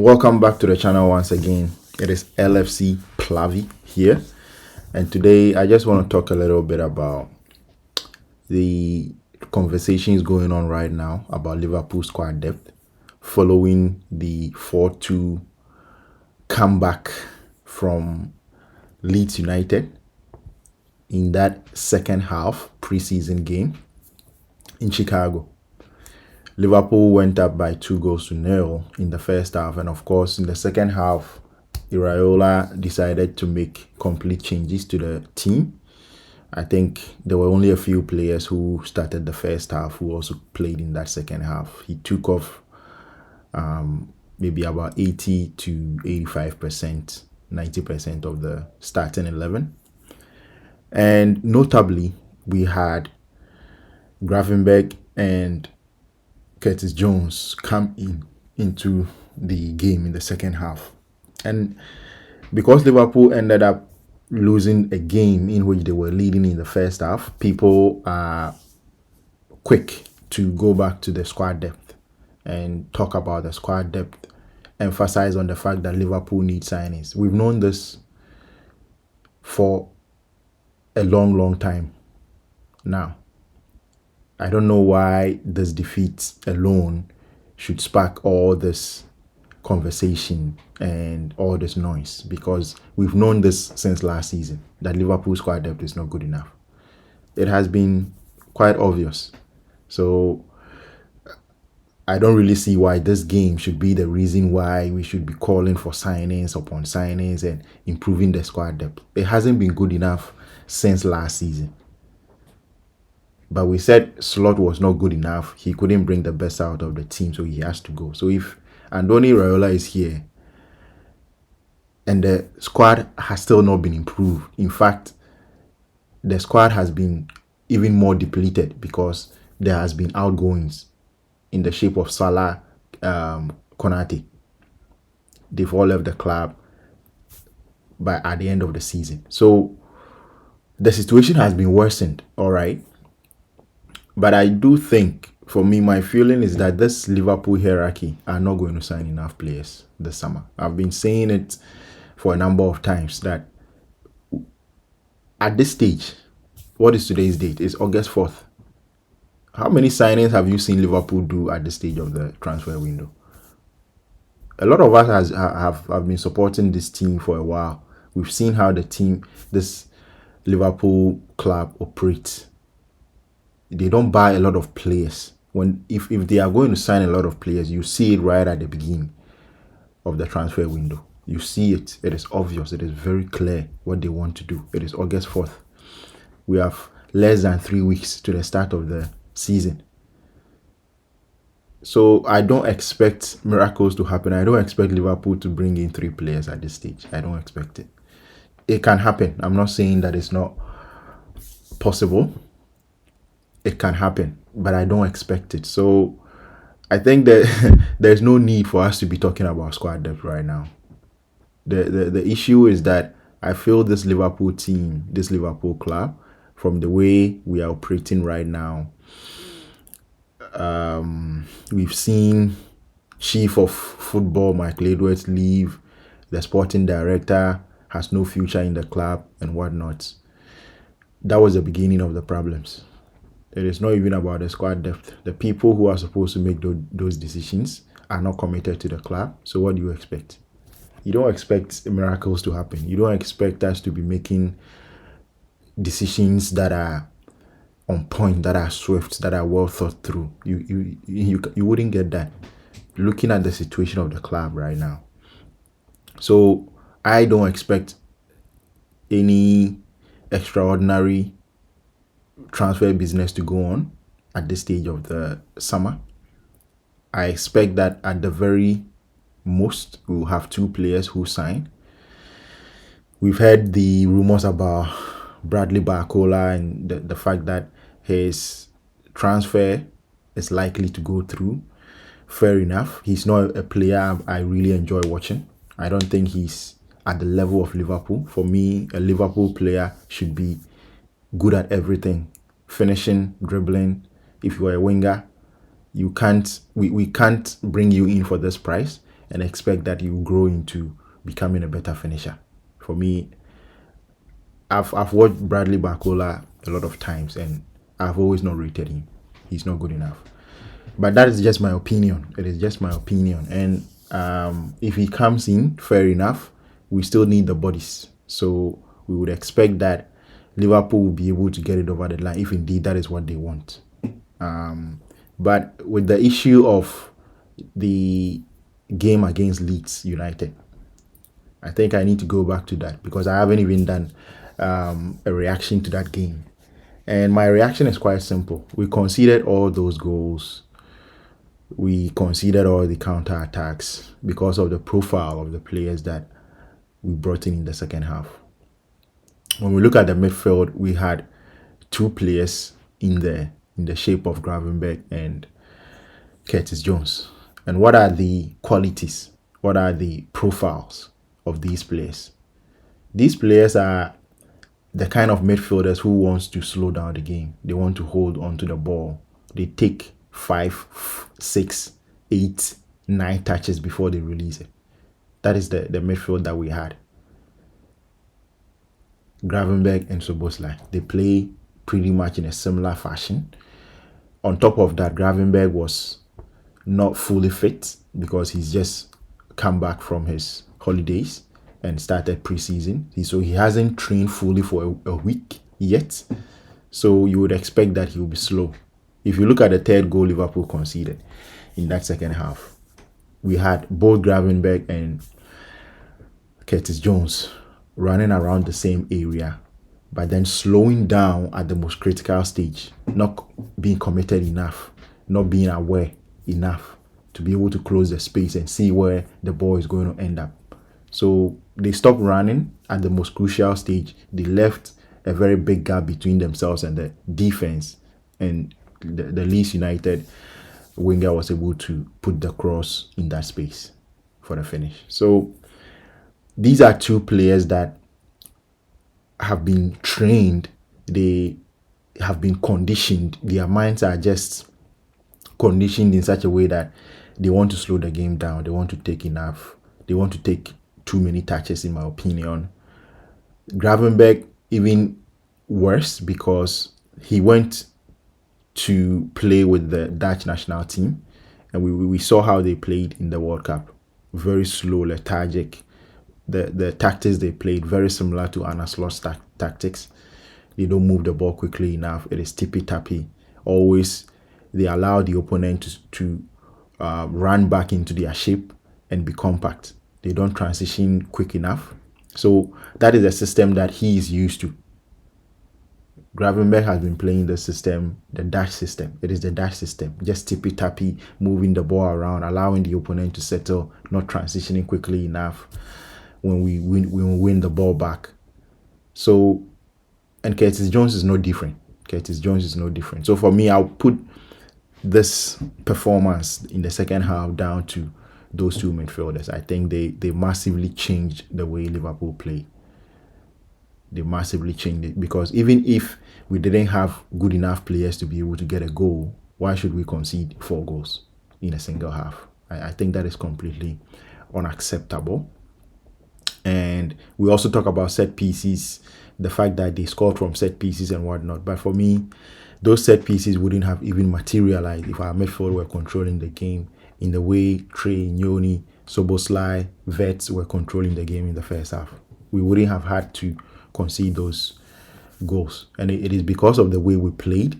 Welcome back to the channel once again. It is LFC Plavi here, and today I just want to talk a little bit about the conversations going on right now about Liverpool squad depth following the 4-2 comeback from Leeds United in that second half preseason game in Chicago. Liverpool went up by 2-0 in the first half, and of course in the second half Iraola decided to make complete changes to the team. I think there were only a few players who started the first half who also played in that second half. He took off maybe about 80 to 85%, 90% of the starting 11. And notably, we had Gravenberch and Curtis Jones come into the game in the second half. And because Liverpool ended up losing a game in which they were leading in the first half, people are quick to go back to the squad depth and talk about the squad depth, emphasize on the fact that Liverpool needs signings. We've known this for a long time now. I don't know why this defeat alone should spark all this conversation and all this noise, because we've known this since last season that Liverpool squad depth is not good enough. It has been quite obvious. So I don't really see why this game should be the reason why we should be calling for signings upon signings and improving the squad depth. It hasn't been good enough since last season. But we said Slot was not good enough. He couldn't bring the best out of the team, so he has to go. So if Andoni Iraola is here and the squad has still not been improved, in fact, the squad has been even more depleted because there has been outgoings in the shape of Salah, Konate. They've all left the club at the end of the season. So the situation has been worsened, all right? But I do think, for me, my feeling is that this Liverpool hierarchy are not going to sign enough players this summer. I've been saying it for a number of times that at this stage, what is today's date? It's August 4th. How many signings have you seen Liverpool do at this stage of the transfer window? A lot of us have been supporting this team for a while. We've seen how this Liverpool club operates. They don't buy a lot of players. If they are going to sign a lot of players, you see it right at the beginning of the transfer window. You see it. It is obvious. It is very clear what they want to do. It is August 4th. We have less than 3 weeks to the start of the season. So I don't expect miracles to happen. I don't expect Liverpool to bring in 3 players at this stage. I don't expect it. It can happen. I'm not saying that it's not possible. It can happen, but I don't expect it. So I think that there's no need for us to be talking about squad depth right now. The issue is that I feel this Liverpool team, this Liverpool club, from the way we are operating right now, we've seen Chief of Football Michael Edwards leave. The sporting director has no future in the club and whatnot. That was the beginning of the problems. It is not even about the squad depth. The people who are supposed to make those decisions are not committed to the club. So what do you expect? You don't expect miracles to happen. You don't expect us to be making decisions that are on point, that are swift, that are well thought through. You wouldn't get that looking at the situation of the club right now. So I don't expect any extraordinary transfer business to go on at this stage of the summer. I expect that at the very most we'll have 2 players who sign. We've heard the rumors about Bradley Barcola and the fact that his transfer is likely to go through. Fair enough. He's not a player I really enjoy watching. I don't think he's at the level of Liverpool. For me, a Liverpool player should be good at everything: finishing, dribbling. If you are a winger, we can't bring you in for this price and expect that you grow into becoming a better finisher. For me, I've watched Bradley Barcola a lot of times, and I've always not rated him. He's not good enough. But that is just my opinion. It is just my opinion. And if he comes in, fair enough. We still need the bodies, so we would expect that Liverpool will be able to get it over the line if indeed that is what they want. But with the issue of the game against Leeds United, I think I need to go back to that because I haven't even done a reaction to that game. And my reaction is quite simple. We conceded all those goals. We conceded all the counter attacks because of the profile of the players that we brought in the second half. When we look at the midfield, we had two players in the shape of Gravenberch and Curtis Jones. And what are the qualities? What are the profiles of these players? These players are the kind of midfielders who wants to slow down the game. They want to hold onto the ball. They take 5, 6, 8, 9 touches before they release it. That is the midfield that we had. Gravenberch and Szoboszlai, they play pretty much in a similar fashion. On top of that, Gravenberch was not fully fit because he's just come back from his holidays and started preseason. So he hasn't trained fully for a week yet. So you would expect that he will be slow. If you look at the third goal Liverpool conceded in that second half, we had both Gravenberch and Curtis Jones running around the same area, but then slowing down at the most critical stage, not being committed enough, not being aware enough to be able to close the space and see where the ball is going to end up. So they stopped running at the most crucial stage. They left a very big gap between themselves and the defense, and the Leeds United winger was able to put the cross in that space for the finish. So these are two players that have been trained. They have been conditioned. Their minds are just conditioned in such a way that they want to slow the game down. They want to take enough. They want to take too many touches, in my opinion. Gravenberch, even worse, because he went to play with the Dutch national team, and we saw how they played in the World Cup. Very slow, lethargic. The tactics they played very similar to Arne Slot's tactics. They don't move the ball quickly enough. It is tippy-tappy. Always they allow the opponent to run back into their shape and be compact. They don't transition quick enough. So that is a system that he is used to. Gravenberch has been playing the system, the Dutch system. It is the Dutch system. Just tippy-tappy, moving the ball around, allowing the opponent to settle, not transitioning quickly enough when we win the ball back. So, and Curtis Jones is no different. Curtis Jones is no different. So for me, I'll put this performance in the second half down to those two midfielders. I think they massively changed the way Liverpool play. They massively changed it, because even if we didn't have good enough players to be able to get a goal, why should we concede 4 goals in a single half? I think that is completely unacceptable. And we also talk about set pieces, the fact that they scored from set pieces and whatnot. But for me, those set pieces wouldn't have even materialized if our midfield were controlling the game in the way Trey, Nyoni, Szoboszlai, Vets were controlling the game in the first half. We wouldn't have had to concede those goals. And it is because of the way we played.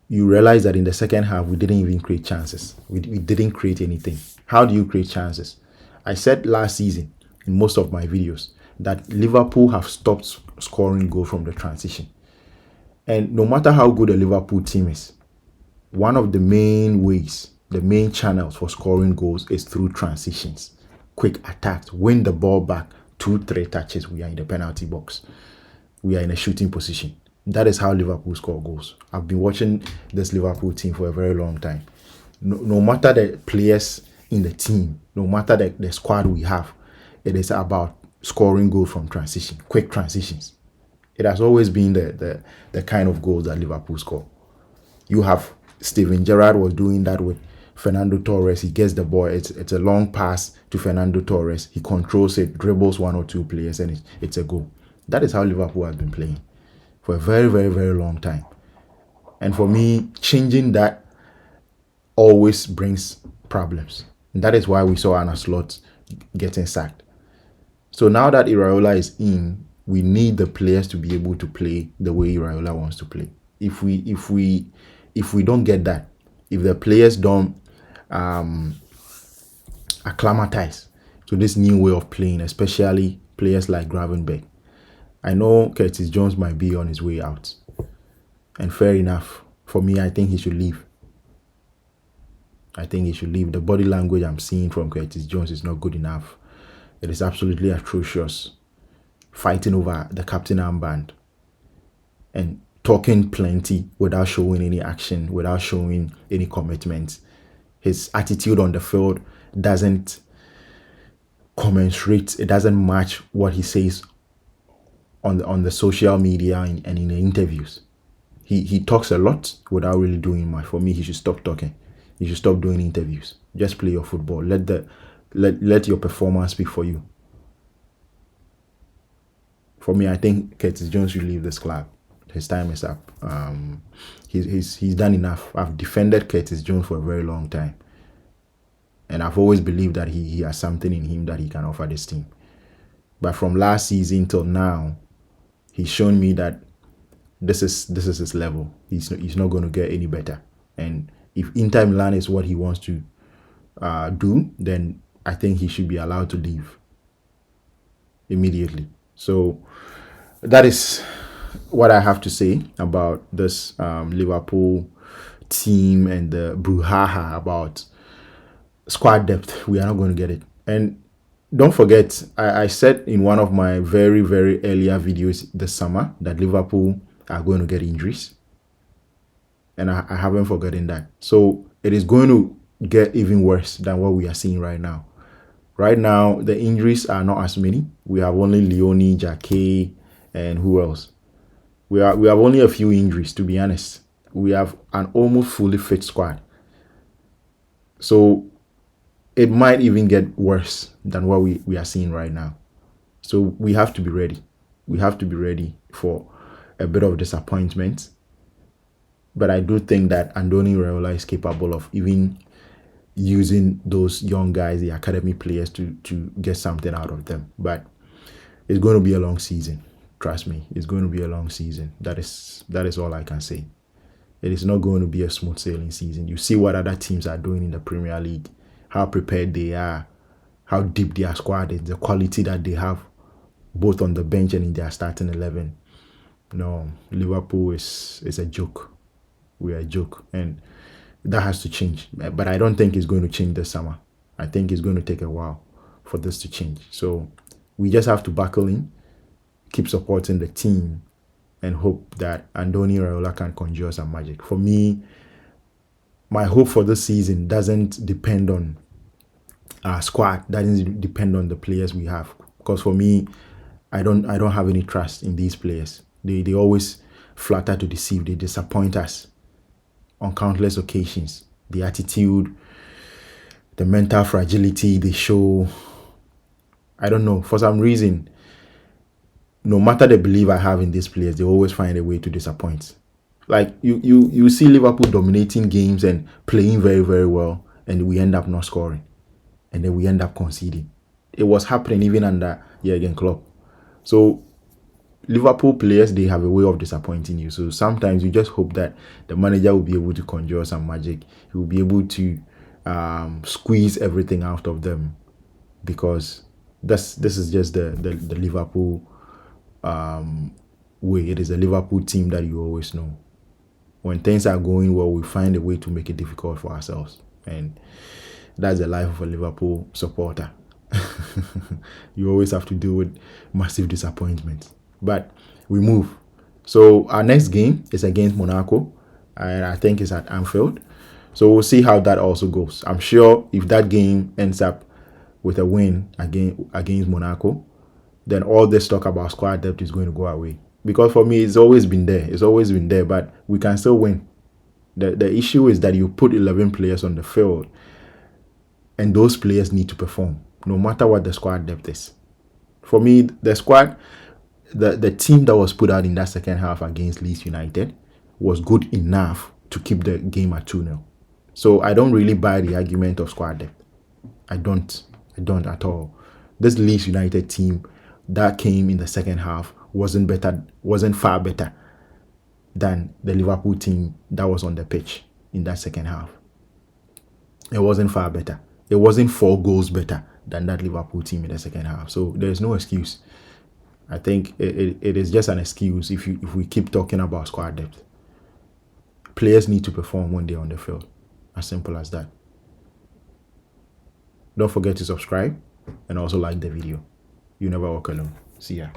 You realize that in the second half, we didn't even create chances. We didn't create anything. How do you create chances? I said last season in most of my videos that Liverpool have stopped scoring goals from the transition. And no matter how good a Liverpool team is, one of the main ways, the main channels for scoring goals is through transitions. Quick attacks, win the ball back, 2-3 touches, we are in the penalty box. We are in a shooting position. That is how Liverpool score goals. I've been watching this Liverpool team for a very long time. No matter the players in the team, no matter the squad we have, it is about scoring goals from transition, quick transitions. It has always been the kind of goals that Liverpool score. You have Steven Gerrard was doing that with Fernando Torres. He gets the ball. It's a long pass to Fernando Torres. He controls it, dribbles one or two players, and it's a goal. That is how Liverpool has been playing for a very, very, very long time. And for me, changing that always brings problems. And that is why we saw Arne Slot getting sacked. So now that Iraola is in, we need the players to be able to play the way Iraola wants to play. If we don't get that, if the players don't acclimatize to this new way of playing, especially players like Gravenberch, I know Curtis Jones might be on his way out. And fair enough. For me, I think he should leave. I think he should leave. The body language I'm seeing from Curtis Jones is not good enough. It is absolutely atrocious. Fighting over the captain armband and talking plenty without showing any action, without showing any commitment. His attitude on the field doesn't commensurate. It doesn't match what he says on the social media and in the interviews. He talks a lot without really doing much. For me, he should stop talking. He should stop doing interviews. Just play your football. Let your performance speak for you. For me, I think Curtis Jones should leave this club. His time is up. He's done enough. I've defended Curtis Jones for a very long time, and I've always believed that he has something in him that he can offer this team. But from last season till now, he's shown me that this is his level. He's not going to get any better. And if Inter Milan is what he wants to do, then I think he should be allowed to leave immediately. So that is what I have to say about this Liverpool team and the brouhaha about squad depth. We are not going to get it. And don't forget, I said in one of my very, very earlier videos this summer that Liverpool are going to get injuries. And I haven't forgotten that. So it is going to get even worse than what we are seeing right now. Right now, the injuries are not as many. We have only Leone, Jacquet, and who else? We have only a few injuries, to be honest. We have an almost fully fit squad. So it might even get worse than what we are seeing right now. So we have to be ready. We have to be ready for a bit of disappointment. But I do think that Andoni Iraola is capable of even using those young guys, the academy players, to get something out of them. But it's going to be a long season. Trust me, it's going to be a long season. That is all I can say. It is not going to be a smooth sailing season. You see what other teams are doing in the Premier League, how prepared they are, how deep their squad is, the quality that they have, both on the bench and in their starting 11. No, Liverpool is a joke. We are a joke, and that has to change. But I don't think it's going to change this summer. I think it's going to take a while for this to change. So we just have to buckle in, keep supporting the team, and hope that Andoni Iraola can conjure some magic. For me, my hope for this season doesn't depend on our squad, doesn't depend on the players we have. Because for me, I don't have any trust in these players. They always flatter to deceive. They disappoint us on countless occasions. The attitude, the mental fragility they show. I don't know. For some reason, no matter the belief I have in these players, they always find a way to disappoint. Like you see Liverpool dominating games and playing very, very well, and we end up not scoring. And then we end up conceding. It was happening even under Jurgen Klopp. So Liverpool players, they have a way of disappointing you. So sometimes you just hope that the manager will be able to conjure some magic. He will be able to squeeze everything out of them, because this is just the Liverpool way. It is a Liverpool team that you always know. When things are going well, we find a way to make it difficult for ourselves. And that's the life of a Liverpool supporter. You always have to deal with massive disappointment. But we move. So our next game is against Monaco, and I think it's at Anfield. So we'll see how that also goes. I'm sure if that game ends up with a win against Monaco, then all this talk about squad depth is going to go away. Because for me, it's always been there. It's always been there, but we can still win. The issue is that you put 11 players on the field, and those players need to perform, no matter what the squad depth is. For me, the squad, the team that was put out in that second half against Leeds United was good enough to keep the game at 2-0. So I don't really buy the argument of squad depth. I don't at all. This Leeds United team that came in the second half wasn't far better than the Liverpool team that was on the pitch in that second half. It wasn't far better. It wasn't 4 goals better than that Liverpool team in the second half. So there's no excuse. I think it is just an excuse if we keep talking about squad depth. Players need to perform when they're on the field. As simple as that. Don't forget to subscribe and also like the video. You never walk alone. See ya.